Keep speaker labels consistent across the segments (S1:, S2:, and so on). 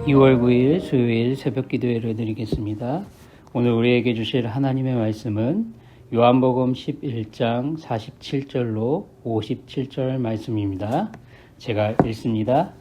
S1: 2월 9일 수요일 새벽 기도회를 드리겠습니다. 오늘 우리에게 주실 하나님의 말씀은 요한복음 11장 47절로 57절 말씀입니다. 제가 읽습니다.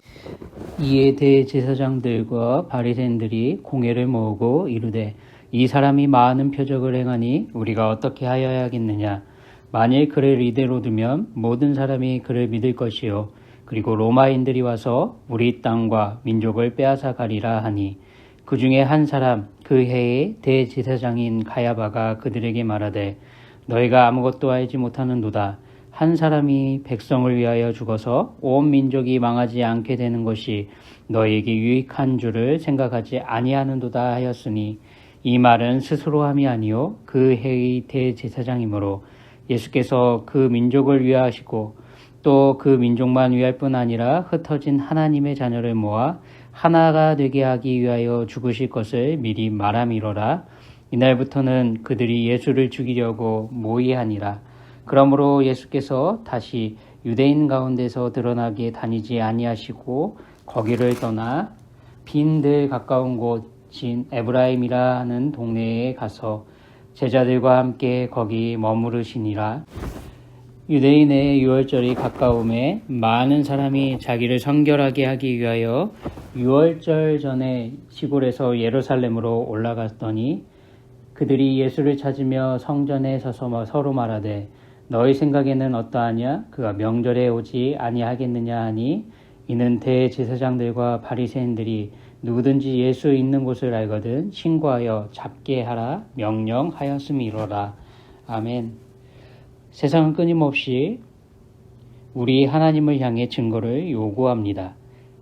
S1: 이에 대제사장들과 바리새인들이 공회를 모으고 이르되 이 사람이 많은 표적을 행하니 우리가 어떻게 하여야겠느냐. 만일 그를 이대로 두면 모든 사람이 그를 믿을 것이요 그리고 로마인들이 와서 우리 땅과 민족을 빼앗아 가리라 하니 그 중에 한 사람 그 해의 대제사장인 가야바가 그들에게 말하되 너희가 아무것도 알지 못하는도다. 한 사람이 백성을 위하여 죽어서 온 민족이 망하지 않게 되는 것이 너희에게 유익한 줄을 생각하지 아니하는도다 하였으니 이 말은 스스로 함이 아니요 그 해의 대제사장이므로 예수께서 그 민족을 위하시고 또 그 민족만 위할 뿐 아니라 흩어진 하나님의 자녀를 모아 하나가 되게 하기 위하여 죽으실 것을 미리 말함이로라. 이날부터는 그들이 예수를 죽이려고 모의하니라. 그러므로 예수께서 다시 유대인 가운데서 드러나게 다니지 아니하시고 거기를 떠나 빈들 가까운 곳인 에브라임이라 하는 동네에 가서 제자들과 함께 거기 머무르시니라. 유대인의 유월절이 가까움에 많은 사람이 자기를 성결하게 하기 위하여 유월절 전에 시골에서 예루살렘으로 올라갔더니 그들이 예수를 찾으며 성전에 서서 서로 말하되 너희 생각에는 어떠하냐? 그가 명절에 오지 아니하겠느냐 하니 이는 대제사장들과 바리새인들이 누구든지 예수 있는 곳을 알거든 신고하여 잡게 하라 명령하였음이로라. 아멘. 세상은 끊임없이 우리 하나님을 향해 증거를 요구합니다.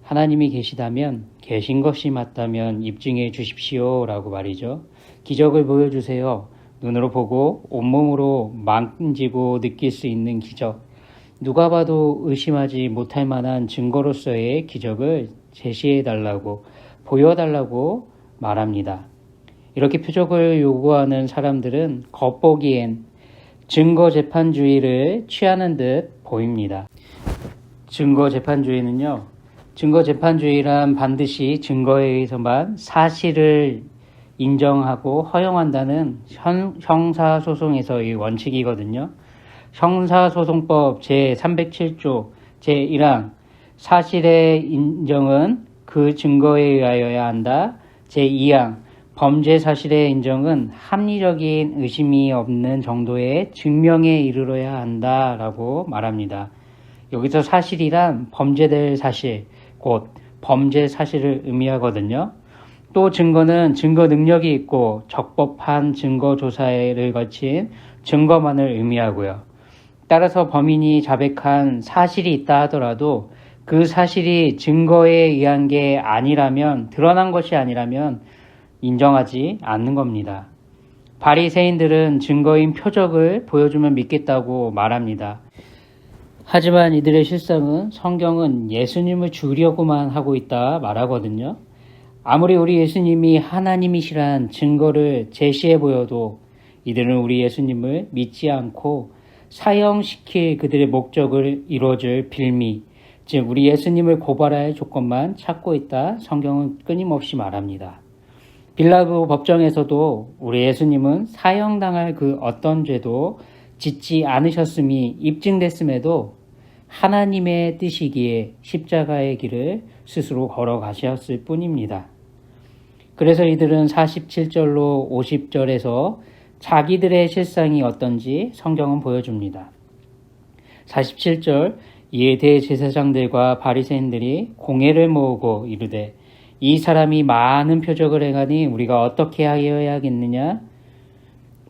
S1: 하나님이 계시다면 계신 것이 맞다면 입증해 주십시오 라고 말이죠. 기적을 보여주세요. 눈으로 보고 온몸으로 만지고 느낄 수 있는 기적. 누가 봐도 의심하지 못할 만한 증거로서의 기적을 제시해달라고 보여달라고 말합니다. 이렇게 표적을 요구하는 사람들은 겉보기엔 증거재판주의를 취하는 듯 보입니다. 증거재판주의는요, 증거재판주의란 반드시 증거에 의해서만 사실을 인정하고 허용한다는 형사소송에서의 원칙이거든요. 형사소송법 제307조 제1항 사실의 인정은 그 증거에 의하여야 한다. 제2항 범죄 사실의 인정은 합리적인 의심이 없는 정도의 증명에 이르러야 한다라고 말합니다. 여기서 사실이란 범죄될 사실, 곧 범죄 사실을 의미하거든요. 또 증거는 증거 능력이 있고 적법한 증거 조사를 거친 증거만을 의미하고요. 따라서 범인이 자백한 사실이 있다 하더라도 그 사실이 증거에 의한 게 아니라면, 드러난 것이 아니라면 인정하지 않는 겁니다. 바리새인들은 증거인 표적을 보여주면 믿겠다고 말합니다. 하지만 이들의 실상은 성경은 예수님을 죽이려고만 하고 있다 말하거든요. 아무리 우리 예수님이 하나님이시란 증거를 제시해 보여도 이들은 우리 예수님을 믿지 않고 사형시킬 그들의 목적을 이루어줄 빌미, 즉 우리 예수님을 고발할 조건만 찾고 있다 성경은 끊임없이 말합니다. 빌라도 법정에서도 우리 예수님은 사형당할 그 어떤 죄도 짓지 않으셨음이 입증됐음에도 하나님의 뜻이기에 십자가의 길을 스스로 걸어가셨을 뿐입니다. 그래서 이들은 47절로 50절에서 자기들의 실상이 어떤지 성경은 보여줍니다. 47절 이에 대제사장들과 바리새인들이 공회를 모으고 이르되 이 사람이 많은 표적을 행하니 우리가 어떻게 하여야겠느냐?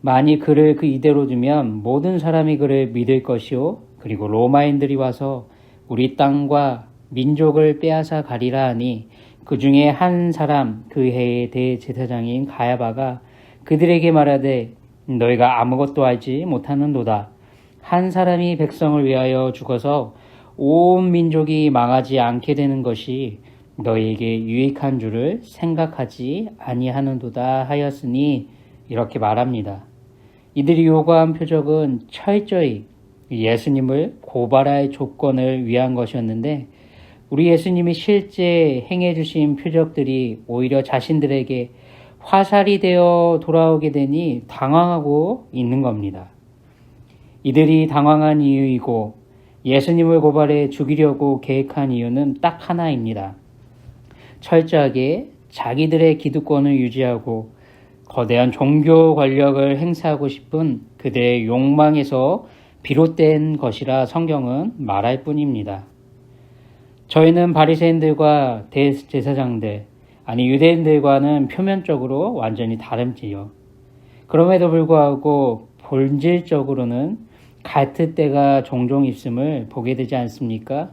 S1: 만일 그를 그 이대로 두면 모든 사람이 그를 믿을 것이요 그리고 로마인들이 와서 우리 땅과 민족을 빼앗아 가리라 하니 그 중에 한 사람 그 해의 대제사장인 가야바가 그들에게 말하되 너희가 아무것도 알지 못하는도다. 한 사람이 백성을 위하여 죽어서 온 민족이 망하지 않게 되는 것이 너희에게 유익한 줄을 생각하지 아니하는도다 하였으니 이렇게 말합니다. 이들이 요구한 표적은 철저히 예수님을 고발할 조건을 위한 것이었는데 우리 예수님이 실제 행해 주신 표적들이 오히려 자신들에게 화살이 되어 돌아오게 되니 당황하고 있는 겁니다. 이들이 당황한 이유이고 예수님을 고발해 죽이려고 계획한 이유는 딱 하나입니다. 철저하게 자기들의 기득권을 유지하고 거대한 종교 권력을 행사하고 싶은 그들의 욕망에서 비롯된 것이라 성경은 말할 뿐입니다. 저희는 바리새인들과 대제사장들, 아니 유대인들과는 표면적으로 완전히 다름지요. 그럼에도 불구하고 본질적으로는 같을 때가 종종 있음을 보게 되지 않습니까?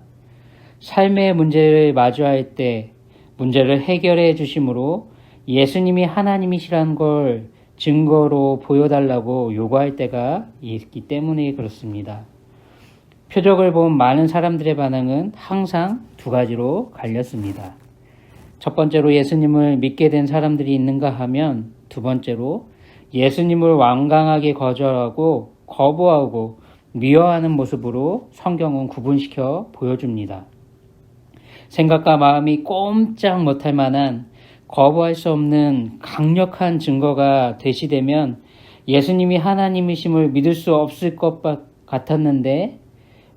S1: 삶의 문제를 마주할 때 문제를 해결해 주심으로 예수님이 하나님이시라는 걸 증거로 보여달라고 요구할 때가 있기 때문에 그렇습니다. 표적을 본 많은 사람들의 반응은 항상 두 가지로 갈렸습니다. 첫 번째로 예수님을 믿게 된 사람들이 있는가 하면 두 번째로 예수님을 완강하게 거절하고 거부하고 미워하는 모습으로 성경은 구분시켜 보여줍니다. 생각과 마음이 꼼짝 못할 만한 거부할 수 없는 강력한 증거가 제시되면 예수님이 하나님이심을 믿을 수 없을 것 같았는데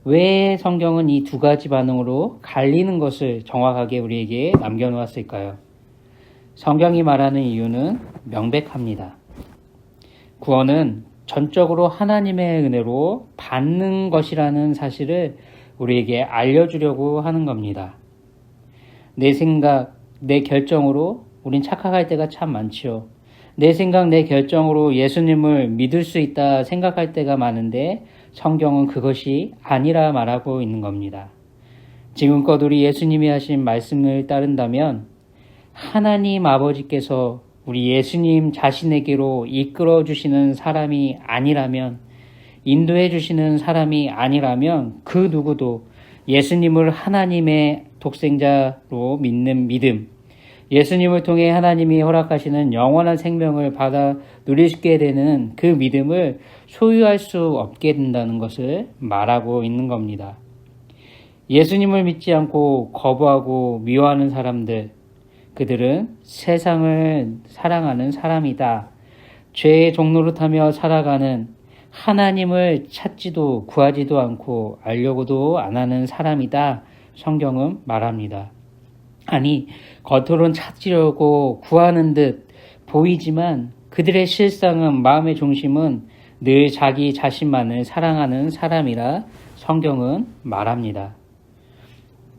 S1: 왜 성경은 이 두 가지 반응으로 갈리는 것을 정확하게 우리에게 남겨놓았을까요? 성경이 말하는 이유는 명백합니다. 구원은 전적으로 하나님의 은혜로 받는 것이라는 사실을 우리에게 알려주려고 하는 겁니다. 내 생각, 내 결정으로 우린 착각할 때가 참 많지요. 내 생각, 내 결정으로 예수님을 믿을 수 있다 생각할 때가 많은데 성경은 그것이 아니라 말하고 있는 겁니다. 지금껏 우리 예수님이 하신 말씀을 따른다면 하나님 아버지께서 우리 예수님 자신에게로 이끌어 주시는 사람이 아니라면, 인도해 주시는 사람이 아니라면 그 누구도 예수님을 하나님의 독생자로 믿는 믿음, 예수님을 통해 하나님이 허락하시는 영원한 생명을 받아 누리게 되는 그 믿음을 소유할 수 없게 된다는 것을 말하고 있는 겁니다. 예수님을 믿지 않고 거부하고 미워하는 사람들, 그들은 세상을 사랑하는 사람이다. 죄의 종노릇하며 살아가는, 하나님을 찾지도 구하지도 않고 알려고도 안 하는 사람이다. 성경은 말합니다. 아니, 겉으로는 찾으려고 구하는 듯 보이지만 그들의 실상은, 마음의 중심은 늘 자기 자신만을 사랑하는 사람이라 성경은 말합니다.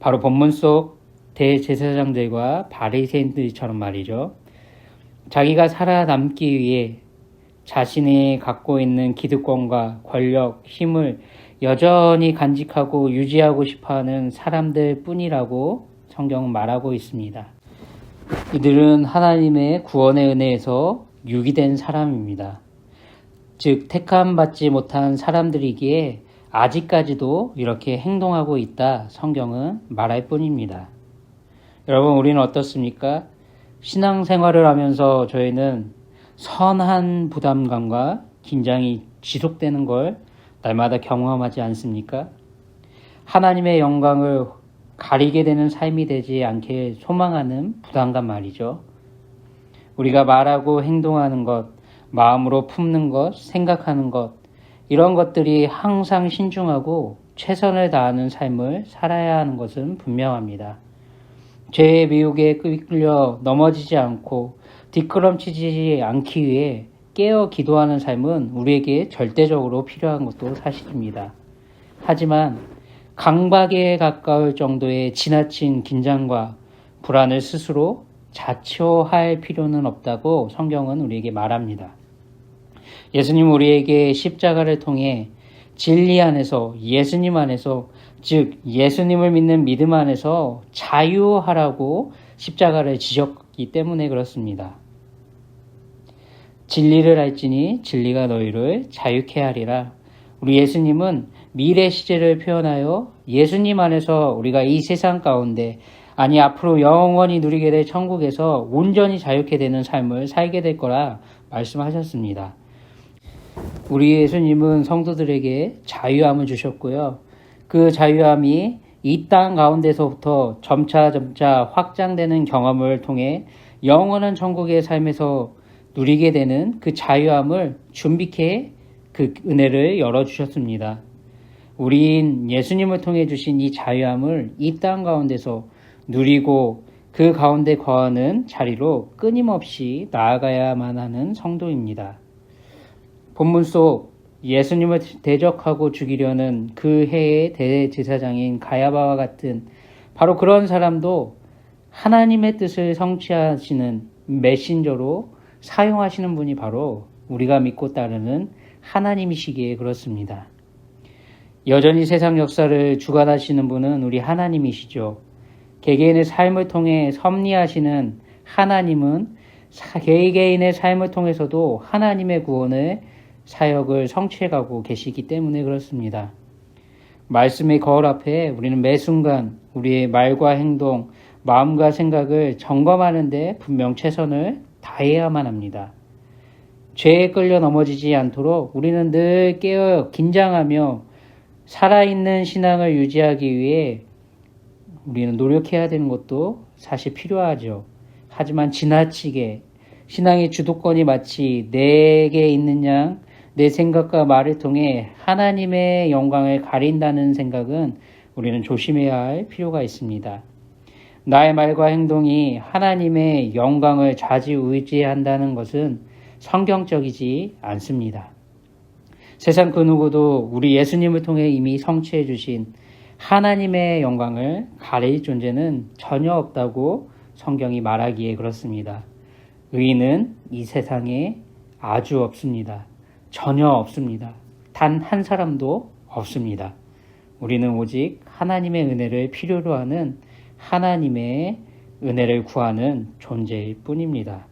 S1: 바로 본문 속 대제사장들과 바리새인들처럼 말이죠. 자기가 살아남기 위해 자신이 갖고 있는 기득권과 권력, 힘을 여전히 간직하고 유지하고 싶어하는 사람들 뿐이라고 성경은 말하고 있습니다. 이들은 하나님의 구원의 은혜에서 유기된 사람입니다. 즉 택함받지 못한 사람들이기에 아직까지도 이렇게 행동하고 있다 성경은 말할 뿐입니다. 여러분, 우리는 어떻습니까? 신앙생활을 하면서 저희는 선한 부담감과 긴장이 지속되는 걸 날마다 경험하지 않습니까? 하나님의 영광을 가리게 되는 삶이 되지 않게 소망하는 부담감 말이죠. 우리가 말하고 행동하는 것, 마음으로 품는 것, 생각하는 것, 이런 것들이 항상 신중하고 최선을 다하는 삶을 살아야 하는 것은 분명합니다. 죄의 미혹에 끌려 넘어지지 않고 뒷걸음치지 않기 위해 깨어 기도하는 삶은 우리에게 절대적으로 필요한 것도 사실입니다. 하지만 강박에 가까울 정도의 지나친 긴장과 불안을 스스로 자초할 필요는 없다고 성경은 우리에게 말합니다. 예수님 우리에게 십자가를 통해 진리 안에서, 예수님 안에서, 즉 예수님을 믿는 믿음 안에서 자유하라고 십자가를 지셨기 때문에 그렇습니다. 진리를 알지니 진리가 너희를 자유케 하리라. 우리 예수님은 미래 시제를 표현하여 예수님 안에서 우리가 이 세상 가운데, 아니 앞으로 영원히 누리게 될 천국에서 온전히 자유케 되는 삶을 살게 될 거라 말씀하셨습니다. 우리 예수님은 성도들에게 자유함을 주셨고요. 그 자유함이 이 땅 가운데서부터 점차 확장되는 경험을 통해 영원한 천국의 삶에서 누리게 되는 그 자유함을 준비케 그 은혜를 열어주셨습니다. 우리인 예수님을 통해 주신 이 자유함을 이 땅 가운데서 누리고 그 가운데 거하는 자리로 끊임없이 나아가야만 하는 성도입니다. 본문 속 예수님을 대적하고 죽이려는 그 해의 대제사장인 가야바와 같은 바로 그런 사람도 하나님의 뜻을 성취하시는 메신저로 사용하시는 분이 바로 우리가 믿고 따르는 하나님이시기에 그렇습니다. 여전히 세상 역사를 주관하시는 분은 우리 하나님이시죠. 개개인의 삶을 통해 섭리하시는 하나님은 개개인의 삶을 통해서도 하나님의 구원의 사역을 성취해가고 계시기 때문에 그렇습니다. 말씀의 거울 앞에 우리는 매 순간 우리의 말과 행동, 마음과 생각을 점검하는 데 분명 최선을 다해야만 합니다. 죄에 끌려 넘어지지 않도록 우리는 늘 깨어 긴장하며 살아있는 신앙을 유지하기 위해 우리는 노력해야 되는 것도 사실 필요하죠. 하지만 지나치게 신앙의 주도권이 마치 내게 있는 양 내 생각과 말을 통해 하나님의 영광을 가린다는 생각은 우리는 조심해야 할 필요가 있습니다. 나의 말과 행동이 하나님의 영광을 좌지우지한다는 것은 성경적이지 않습니다. 세상 그 누구도 우리 예수님을 통해 이미 성취해 주신 하나님의 영광을 가릴 존재는 전혀 없다고 성경이 말하기에 그렇습니다. 의인은 이 세상에 아주 없습니다. 전혀 없습니다. 단 한 사람도 없습니다. 우리는 오직 하나님의 은혜를 필요로 하는 하나님의 은혜를 구하는 존재일 뿐입니다.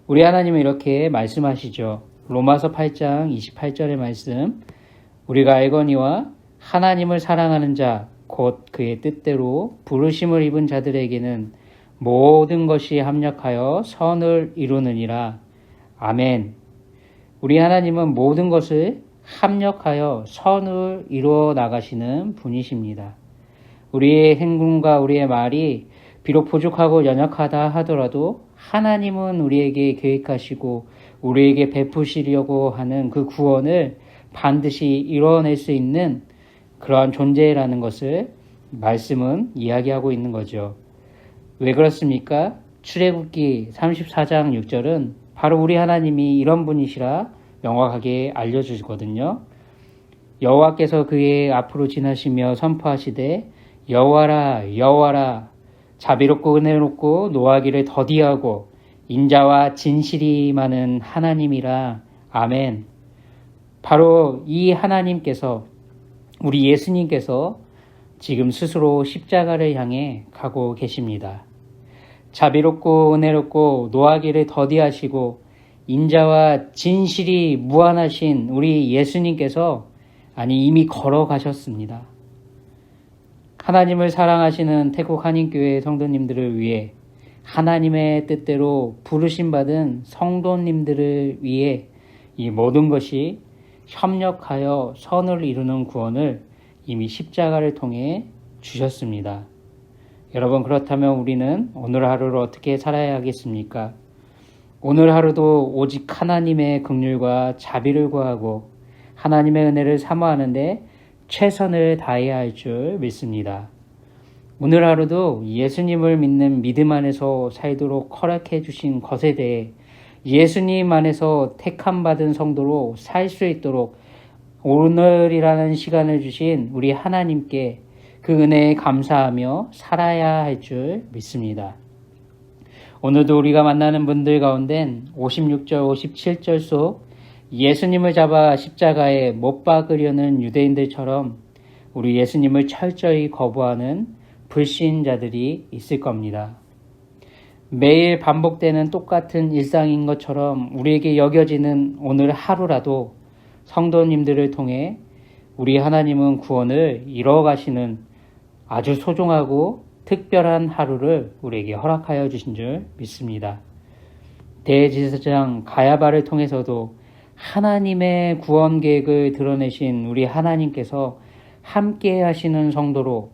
S1: 우리 하나님은 이렇게 말씀하시죠. 로마서 8장 28절의 말씀, 우리가 알거니와 하나님을 사랑하는 자, 곧 그의 뜻대로 부르심을 입은 자들에게는 모든 것이 합력하여 선을 이루느니라. 아멘. 우리 하나님은 모든 것을 합력하여 선을 이루어 나가시는 분이십니다. 우리의 행동과 우리의 말이 비록 부족하고 연약하다 하더라도 하나님은 우리에게 계획하시고 우리에게 베푸시려고 하는 그 구원을 반드시 이뤄낼 수 있는 그러한 존재라는 것을 말씀은 이야기하고 있는 거죠. 왜 그렇습니까? 출애굽기 34장 6절은 바로 우리 하나님이 이런 분이시라 명확하게 알려주거든요. 여호와께서 그의 앞으로 지나시며 선포하시되 여호와라 여호와라 자비롭고 은혜롭고 노하기를 더디하고 인자와 진실이 많은 하나님이라. 아멘. 바로 이 하나님께서 우리 예수님께서 지금 스스로 십자가를 향해 가고 계십니다. 자비롭고 은혜롭고 노하기를 더디하시고 인자와 진실이 무한하신 우리 예수님께서 이미 걸어가셨습니다. 하나님을 사랑하시는 태국 한인교회 성도님들을 위해 하나님의 뜻대로 부르심받은 성도님들을 위해 이 모든 것이 협력하여 선을 이루는 구원을 이미 십자가를 통해 주셨습니다. 여러분, 그렇다면 우리는 오늘 하루를 어떻게 살아야 하겠습니까? 오늘 하루도 오직 하나님의 긍휼과 자비를 구하고 하나님의 은혜를 사모하는데 최선을 다해야 할 줄 믿습니다. 오늘 하루도 예수님을 믿는 믿음 안에서 살도록 허락해 주신 것에 대해 예수님 안에서 택함받은 성도로 살 수 있도록 오늘이라는 시간을 주신 우리 하나님께 그 은혜에 감사하며 살아야 할 줄 믿습니다. 오늘도 우리가 만나는 분들 가운데 56절, 57절 속 예수님을 잡아 십자가에 못 박으려는 유대인들처럼 우리 예수님을 철저히 거부하는 불신자들이 있을 겁니다. 매일 반복되는 똑같은 일상인 것처럼 우리에게 여겨지는 오늘 하루라도 성도님들을 통해 우리 하나님은 구원을 이뤄가시는 아주 소중하고 특별한 하루를 우리에게 허락하여 주신 줄 믿습니다. 대제사장 가야바를 통해서도 하나님의 구원 계획을 드러내신 우리 하나님께서 함께 하시는 성도로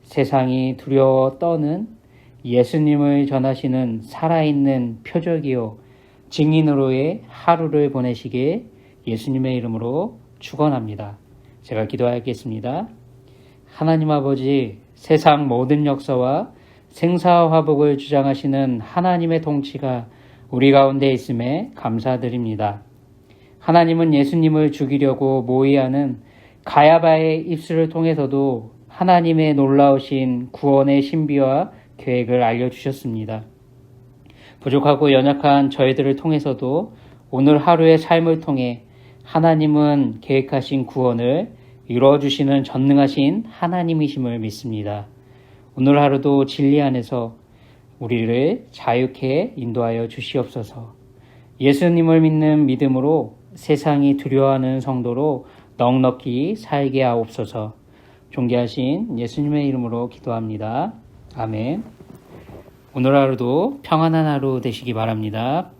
S1: 세상이 두려워 떠는 예수님을 전하시는 살아있는 표적이요 증인으로의 하루를 보내시길 예수님의 이름으로 축원합니다. 제가 기도하겠습니다. 하나님 아버지, 세상 모든 역사와 생사화복을 주장하시는 하나님의 통치가 우리 가운데 있음에 감사드립니다. 하나님은 예수님을 죽이려고 모의하는 가야바의 입술을 통해서도 하나님의 놀라우신 구원의 신비와 계획을 알려주셨습니다. 부족하고 연약한 저희들을 통해서도 오늘 하루의 삶을 통해 하나님은 계획하신 구원을 이루어주시는 전능하신 하나님이심을 믿습니다. 오늘 하루도 진리 안에서 우리를 자유케 인도하여 주시옵소서. 예수님을 믿는 믿음으로 세상이 두려워하는 성도로 넉넉히 살게 하옵소서. 존귀하신 예수님의 이름으로 기도합니다. 아멘. 오늘 하루도 평안한 하루 되시기 바랍니다.